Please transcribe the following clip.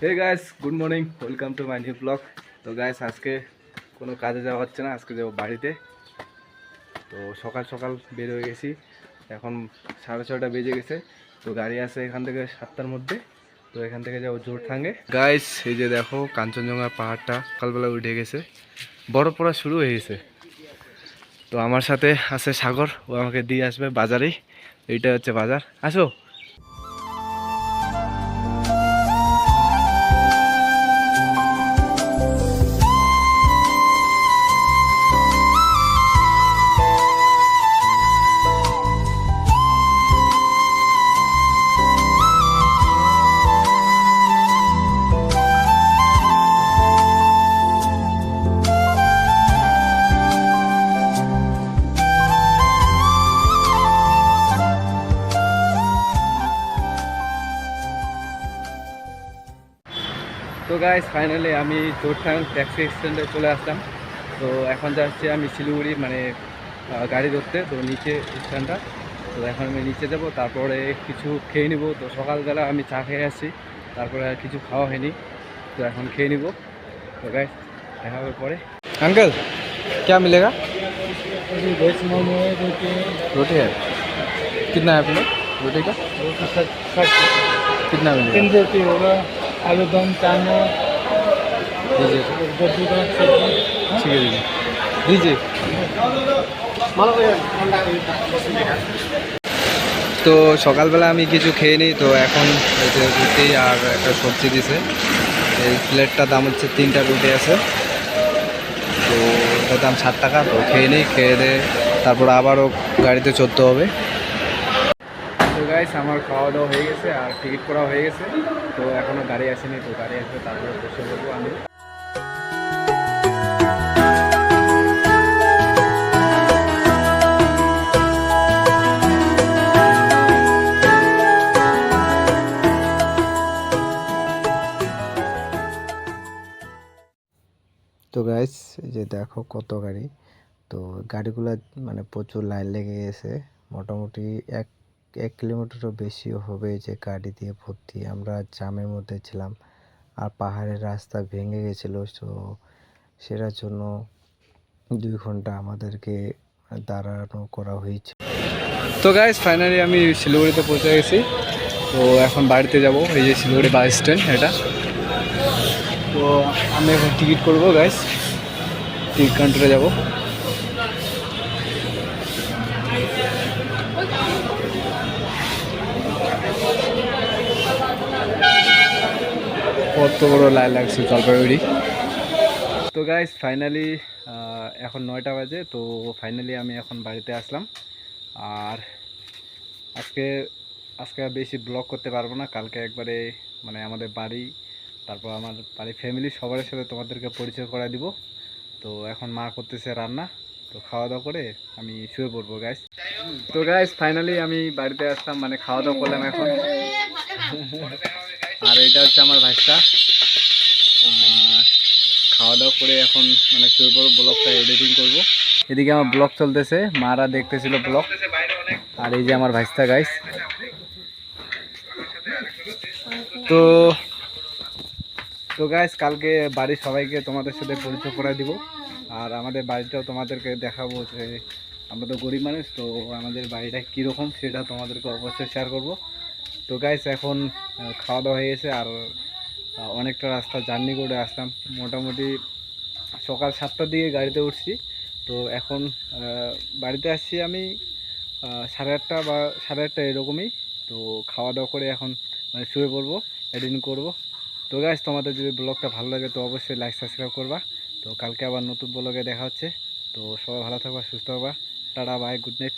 Hey guys, good morning, welcome to my new blog. তো guys, আজকে কোনো কাজে যাওয়া হচ্ছে না, আজকে যাবো বাড়িতে। তো সকাল সকাল বের হয়ে গেছি, এখন 6:30 বেজে গেছে। তো গাড়ি আছে এখান থেকে 7টার মধ্যে। তো এখান থেকে যাবো জোরথাঙ্গে। গাইস, এই যে দেখো কাঞ্চনজঙ্ঘা পাহাড়টা সকালবেলা উঠে গেছে, বরফ পড়া শুরু হয়ে গেছে। তো আমার সাথে আছে সাগর, ও আমাকে দিয়ে আসবে বাজারেই। এইটা হচ্ছে বাজার, আসো। তো গাইস, ফাইনালি আমি জোরথাং ট্যাক্সি স্ট্যান্ডে চলে আসলাম। তো এখন যাচ্ছি আমি শিলিগুড়ি, মানে গাড়ি ধরতে। তো নিচে স্ট্যান্ডটা, তো এখন আমি নিচে যাব, তারপরে কিছু খেয়ে নিব। তো সকালবেলা আমি চা খেয়ে আসছি, তারপরে আর কিছু খাওয়া হয়নি। তো এখন খেয়ে নিব। তো গাইস, দেখা হবে পরে। अंकल क्या मिलेगा? वेज मोमो है, रोटी है, रोटी है, कितना है प्लेट रोटी का? रोटी 60। कितना मिलेगा? 3 रोटी होगा, आलू दम, चाना, दीजिए, कद्दू का सब्जी। ठीक है दीजिए। তো সকালবেলা আমি কিছু খেয়ে নিই। তো এখন এই যে রুটি আর একটা সবজি দিছে। এই প্লেটটার দাম হচ্ছে 3টা রুটি আছে। তো এটার দাম 60 টাকা। তো খেয়ে নিই, খেয়ে দিয়ে তারপর আবারও গাড়িতে চড়তে হবে। তো গাইস, আমার খাওয়া দাওয়া হয়ে গেছে আর টিকিট করা হয়ে গেছে। তো এখনও গাড়ি আসেনি, তো গাড়ি আসবে তারপরে বসে বলবো আমি। তো গাইস, এই যে দেখো কত গাড়ি। তো গাড়িগুলো মানে প্রচুর লাইন লেগে গেছে, মোটামুটি এক এক কিলোমিটারও বেশি হবে যে গাড়ি দিয়ে ভর্তি। আমরা জ্যামের মধ্যে ছিলাম আর পাহাড়ের রাস্তা ভেঙে গেছিলো। তো সেটার জন্য 2 ঘন্টা আমাদেরকে দাঁড়ানো করা হয়েছে। তো গাইস, ফাইনালি আমি শিলিগুড়িতে পৌঁছে গেছি। তো এখন বাড়িতে যাব। এই যে শিলিগুড়ি বাস স্ট্যান্ড এটা। তো আমি এখন টিকিট করবো গাইস, টিকিট কাউন্টারে যাব। কত বড় লাইন লাগছে জলপাইগুড়ি। তো গাইস, ফাইনালি এখন 9টা বাজে। তো ফাইনালি আমি এখন বাড়িতে আসলাম। আর আজকে আজকে বেশি ব্লগ করতে পারবো না, কালকে একবারে মানে আমাদের বাড়ি, তারপর আমার বাড়ির ফ্যামিলি সবার সাথে তোমাদেরকে পরিচয় করা দিব। তো এখন মা করতেছে রান্না, তো খাওয়া দাওয়া করে আমি শুয়ে পড়বো গাইস। তো গাইস, ফাইনালি আমি বাড়িতে আসলাম, মানে খাওয়া দাওয়া করলাম এখন। আর এটা হচ্ছে আমার ভাইটা। খাওয়া দাওয়া করে এখন মানে শুয়ে পড়বো, ব্লগটা এডিটিং করব। এদিকে আমার ব্লগ চলতেছে, মারা দেখতেছিল ব্লগ। আর এই যে আমার ভাইস্তা গাইস। তো তো গাইস, কালকে বাড়ির সবাইকে তোমাদের সাথে পরিচয় করে দিব। আর আমাদের বাড়িটাও তোমাদেরকে দেখাবো যে আমরা তো গরিব মানুষ, তো আমাদের বাড়িটা কীরকম সেটা তোমাদেরকে অবশ্যই শেয়ার করব। তো গাইস, এখন খাওয়া দাওয়া হয়ে গেছে আর অনেকটা রাস্তা জার্নি করে আসলাম। মোটামুটি সকাল 7টার দিকে গাড়িতে উঠছি। তো এখন বাড়িতে আসছি আমি 8:30 বা 8:30 এরকমই। তো খাওয়া দাওয়া করে এখন মানে শুয়ে পড়বো, এডিটিং করব। তো গাইস, তোমাদের যদি ব্লগটা ভালো লাগে তো অবশ্যই লাইক সাবস্ক্রাইব করবা। তো কালকে আবার নতুন ব্লগে দেখা হচ্ছে। তো সবাই ভালো থাকবা, সুস্থ থাকবা। Tata, bye, good night.